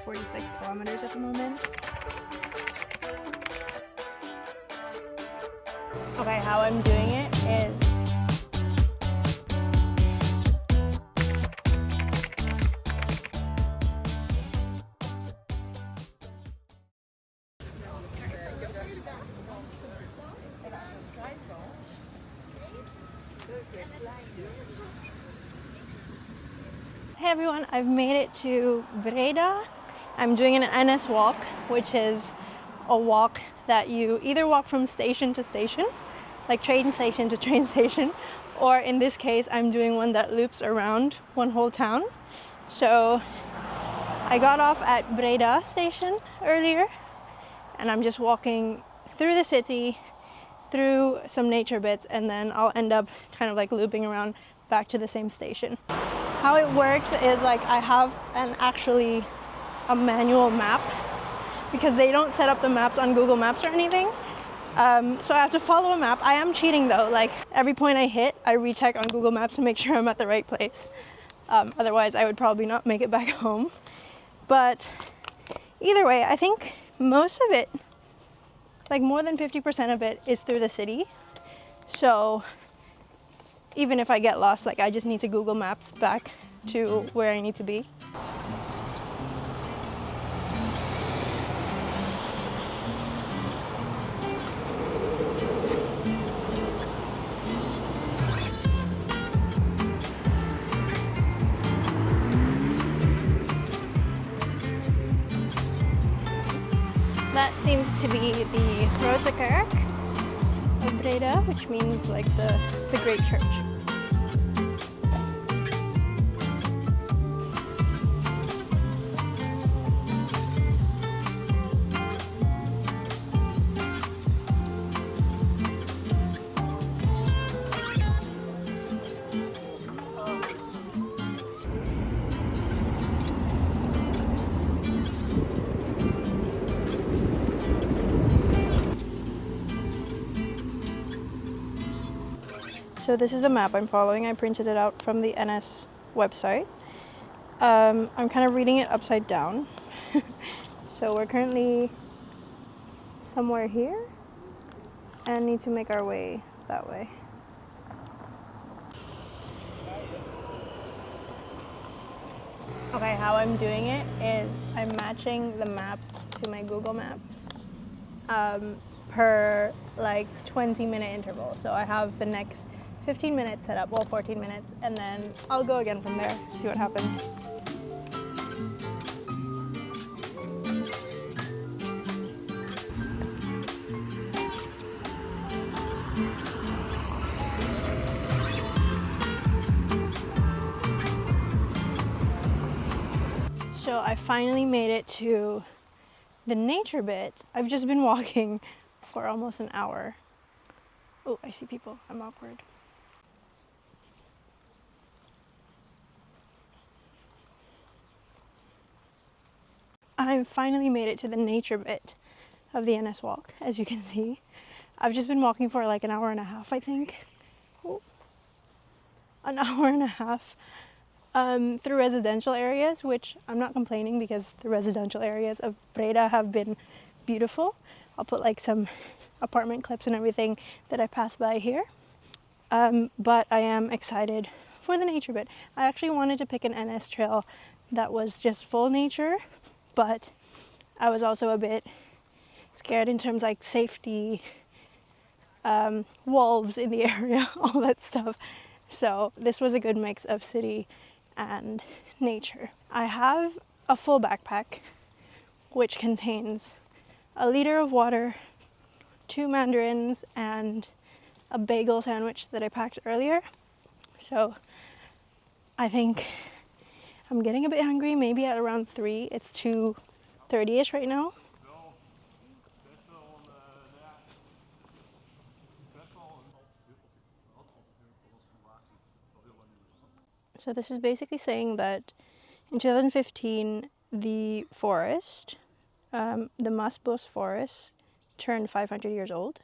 46 kilometers at the moment. Okay, how I'm doing it is Hey everyone, I've made it to Breda. I'm doing an NS walk, which is a walk that you either walk from station to station, like train station to train station, or in this case, I'm doing one that loops around one whole town. So I got off at Breda station earlier, and I'm just walking through the city, through some nature bits, and then I'll end up kind of like looping around back to the same station. How it works is like I have actually a manual map because they don't set up the maps on Google Maps or anything. So I have to follow a map. I am cheating though, like every point I hit, I recheck on Google Maps to make sure I'm at the right place. Otherwise I would probably not make it back home. But either way, I think most of it, like more than 50% of it is through the city. So even if I get lost, like I just need to Google Maps back to where I need to be. That seems to be the Grote Kerk of Breda, which means like the Great Church. So this is the map I'm following. I printed it out from the NS website. I'm kind of reading it upside down. So we're currently somewhere here and need to make our way that way. Okay, how I'm doing it is I'm matching the map to my Google Maps per like 20-minute interval. So I have the next 15 minutes set up, well 14 minutes, and then I'll go again from there, see what happens. So I finally made it to the nature bit. I've just been walking for almost an hour. Oh, I see people, I'm awkward. I finally made it to the nature bit of the NS walk, as you can see. I've just been walking for like an hour and a half, I think. Ooh. An hour and a half through residential areas, which I'm not complaining because the residential areas of Breda have been beautiful. I'll put like some apartment clips and everything that I pass by here. But I am excited for the nature bit. I actually wanted to pick an NS trail that was just full nature, but I was also a bit scared in terms like safety, wolves in the area, all that stuff. So this was a good mix of city and nature. I have a full backpack, which contains a liter of water, 2 mandarins, and a bagel sandwich that I packed earlier. So I think I'm getting a bit hungry, maybe at around 3. It's 2:30ish right now. So this is basically saying that in 2015, the forest, the Mastbos forest, turned 500 years old.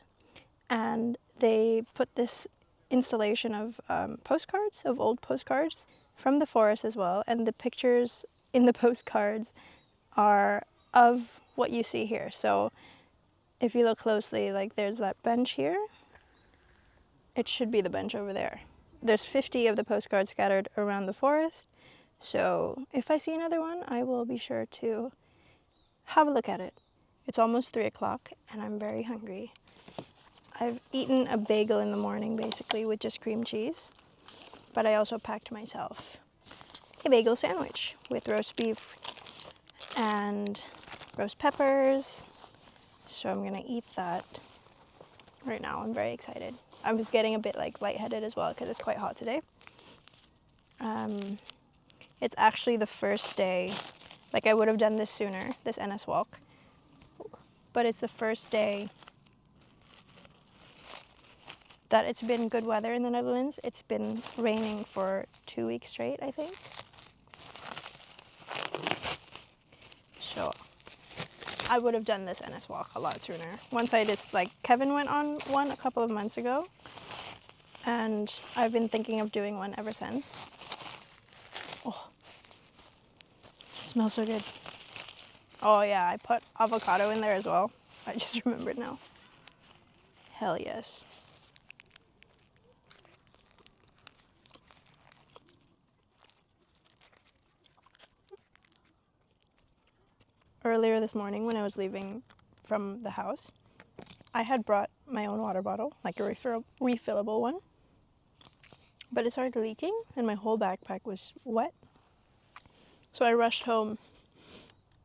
And they put this installation of postcards, of old postcards from the forest as well. And the pictures in the postcards are of what you see here. So if you look closely, like there's that bench here. It should be the bench over there. There's 50 of the postcards scattered around the forest. So if I see another one, I will be sure to have a look at it. It's almost 3 o'clock and I'm very hungry. I've eaten a bagel in the morning basically with just cream cheese, but I also packed myself a bagel sandwich with roast beef and roast peppers. So I'm gonna eat that right now. I'm very excited. I was getting a bit like lightheaded as well because it's quite hot today. It's actually the first day, like I would have done this sooner, this NS walk, but it's the first day that it's been good weather in the Netherlands. It's been raining for 2 weeks straight, I think. So I would have done this NS walk a lot sooner. Once I just, like, Kevin went on one a couple of months ago, and I've been thinking of doing one ever since. Oh, smells so good. Oh yeah, I put avocado in there as well. I just remembered now. Hell yes. Earlier this morning when I was leaving from the house, I had brought my own water bottle, like a refillable one, but it started leaking and my whole backpack was wet. So I rushed home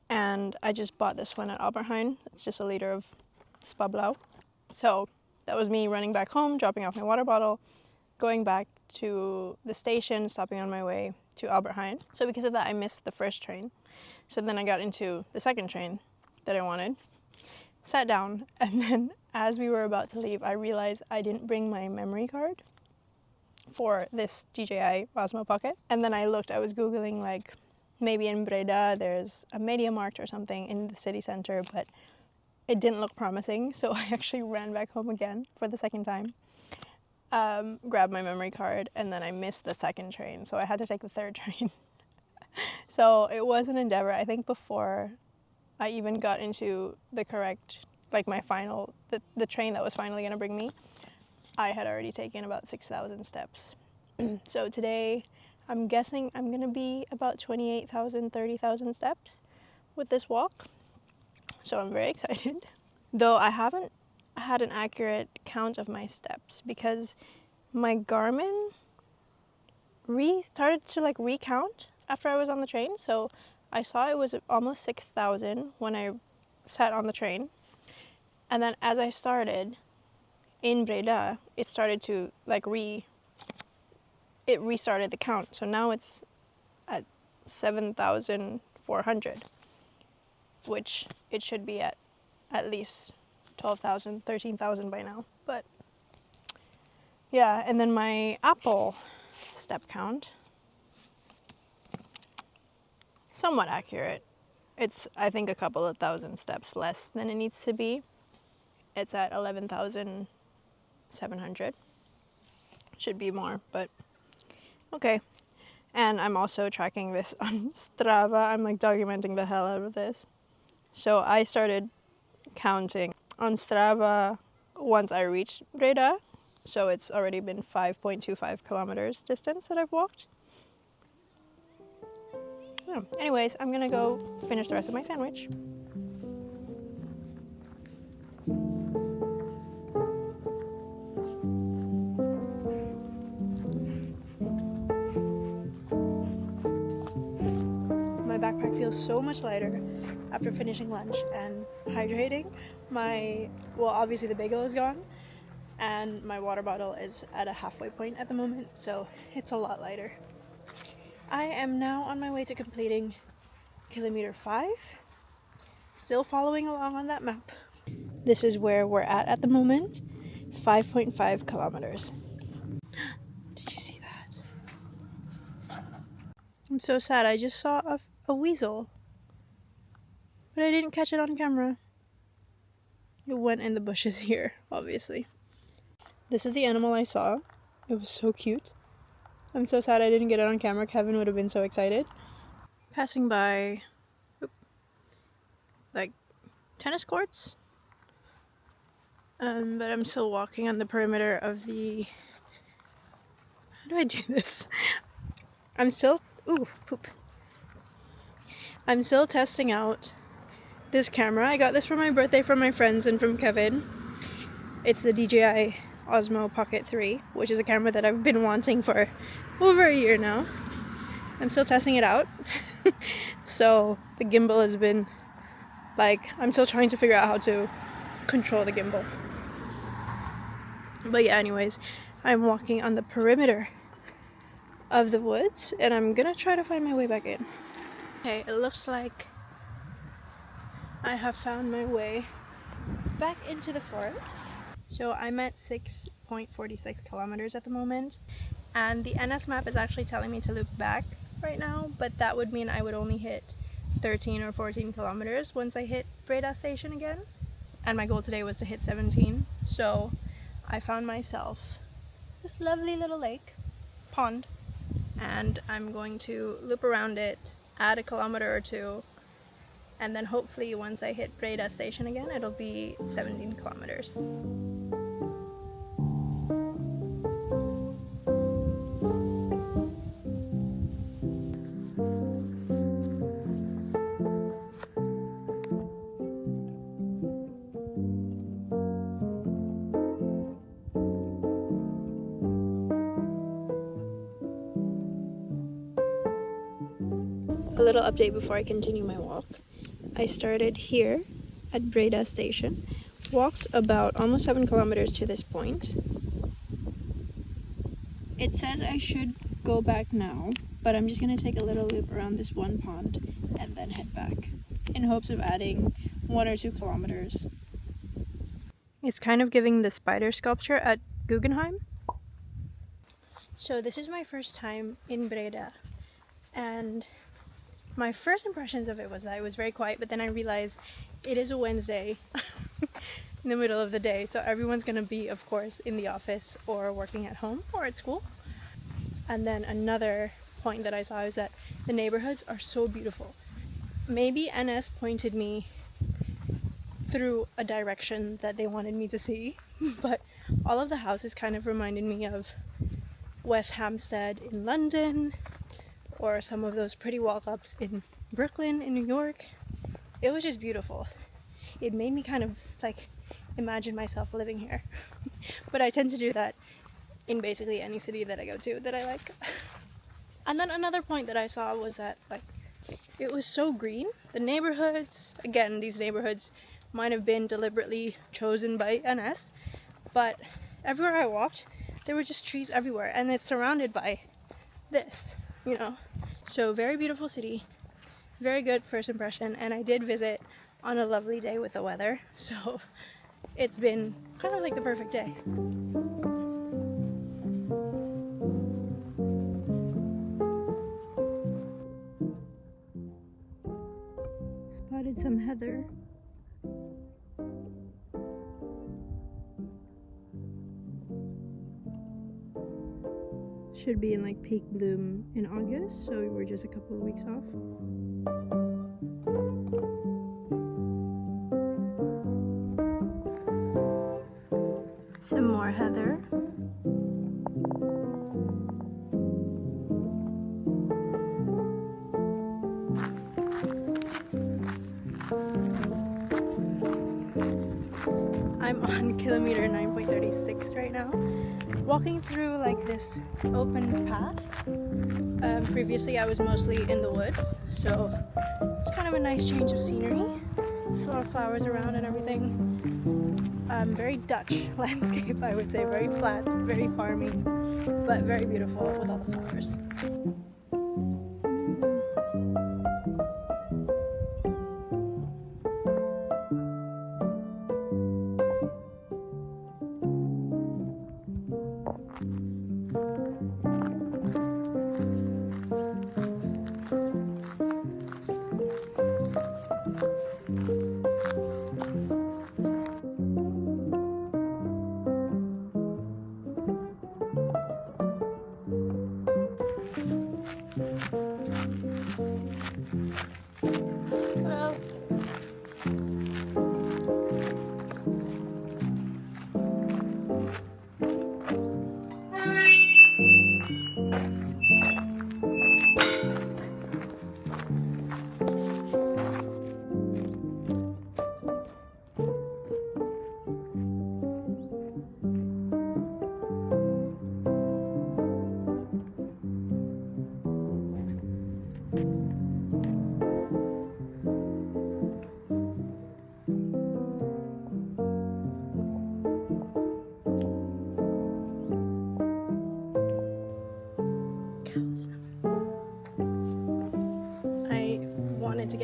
and I just bought this one at Alberheijn. It's just a liter of Spa Blauw. So that was me running back home, dropping off my water bottle, going back to the station, stopping on my way to Alberheijn. So because of that, I missed the first train. So then I got into the second train that I wanted, sat down, and then as we were about to leave, I realized I didn't bring my memory card for this DJI Osmo Pocket. And then I looked, I was Googling, like, maybe in Breda there's a Media Markt or something in the city center, but it didn't look promising. So I actually ran back home again for the second time, grabbed my memory card, and then I missed the second train. So I had to take the third train. So it was an endeavor. I think before I even got into the correct, like my final, the train that was finally going to bring me, I had already taken about 6,000 steps. So today, I'm guessing I'm going to be about 28,000, 30,000 steps with this walk. So I'm very excited. Though I haven't had an accurate count of my steps because my Garmin started to like recount after I was on the train. So I saw it was almost 6,000 when I sat on the train. And then as I started in Breda, it started to like it restarted the count. So now it's at 7,400, which it should be at least 12,000, 13,000 by now. But yeah, and then my Apple step count, somewhat accurate. It's, I think, a couple of thousand steps less than it needs to be. It's at 11,700. Should be more, but okay. And I'm also tracking this on Strava. I'm like documenting the hell out of this. So I started counting on Strava once I reached Breda. So it's already been 5.25 kilometers distance that I've walked. Yeah. Anyways, I'm gonna go finish the rest of my sandwich. My backpack feels so much lighter after finishing lunch and hydrating. Well, obviously the bagel is gone and my water bottle is at a halfway point at the moment, so it's a lot lighter. I am now on my way to completing kilometer 5, still following along on that map. This is where we're at the moment, 5.5 kilometers. Did you see that? I'm so sad. I just saw a weasel, but I didn't catch it on camera. It went in the bushes here, obviously. This is the animal I saw. It was so cute. I'm so sad I didn't get it on camera. Kevin would have been so excited. Passing by like tennis courts. But I'm still walking on the perimeter of the... How do I do this? I'm still... Ooh, poop. I'm still testing out this camera. I got this for my birthday from my friends and from Kevin. It's the DJI Osmo Pocket 3, which is a camera that I've been wanting for over a year now. I'm still testing it out. So the gimbal has been like, I'm still trying to figure out how to control the gimbal. But yeah, anyways, I'm walking on the perimeter of the woods and I'm gonna try to find my way back in. Okay, it looks like I have found my way back into the forest. So I'm at 6.46 kilometers at the moment, and the NS map is actually telling me to loop back right now, but that would mean I would only hit 13 or 14 kilometers once I hit Breda station again, and my goal today was to hit 17. So I found myself this lovely little lake, pond, and I'm going to loop around it, add a kilometer or two, and then hopefully once I hit Breda station again, it'll be 17 kilometers. A little update before I continue my walk. I started here at Breda station, walked about almost 7 kilometers to this point. It says I should go back now, but I'm just going to take a little loop around this one pond and then head back in hopes of adding 1 or 2 kilometers. It's kind of giving the spider sculpture at Guggenheim. So this is my first time in Breda, and my first impressions of it was that it was very quiet, but then I realized it is a Wednesday in the middle of the day, so everyone's going to be, of course, in the office or working at home or at school. And then another point that I saw is that the neighborhoods are so beautiful. Maybe NS pointed me through a direction that they wanted me to see, but all of the houses kind of reminded me of West Hampstead in London, or some of those pretty walk-ups in Brooklyn in New York. It was just beautiful. It made me kind of like imagine myself living here. But I tend to do that in basically any city that I go to that I like. And then another point that I saw was that like it was so green. The neighborhoods, again, these neighborhoods might have been deliberately chosen by NS, but everywhere I walked, there were just trees everywhere, and it's surrounded by this, you know. So very beautiful city, very good first impression, and I did visit on a lovely day with the weather, so it's been kind of like the perfect day. Spotted some heather. Should be in like peak bloom in August, so we're just a couple of weeks off. Some more heather. I'm on kilometer 9.36 right now, walking through like this open path. Previously I was mostly in the woods, so it's kind of a nice change of scenery. There's a lot of flowers around and everything. Very Dutch landscape, I would say, very flat, very farmy, but very beautiful with all the flowers. Hello.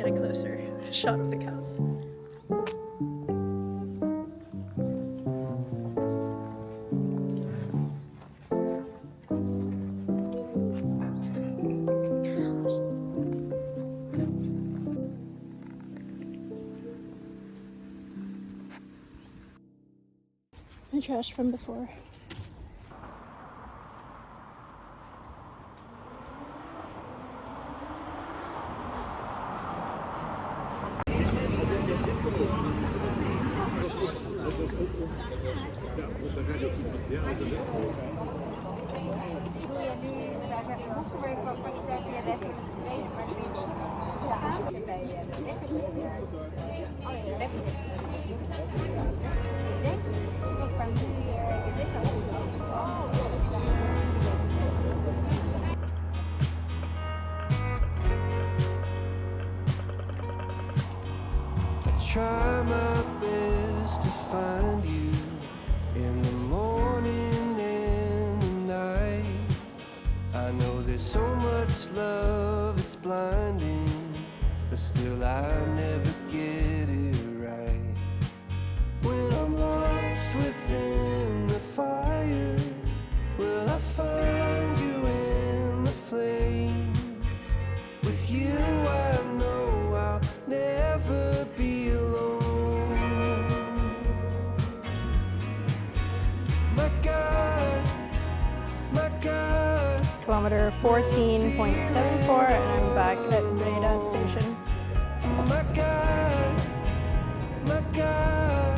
get a closer shot of the cows. The trash from before. Try my best to find you in the morning and the night. I know there's so much love, it's blinding, but still I never get it right. When I'm lost within the fire, will I find you in the flame? With you I know I'll never be alone. My God, my God. Kilometer 14.74 and I'm back at Breda station. My God, my God.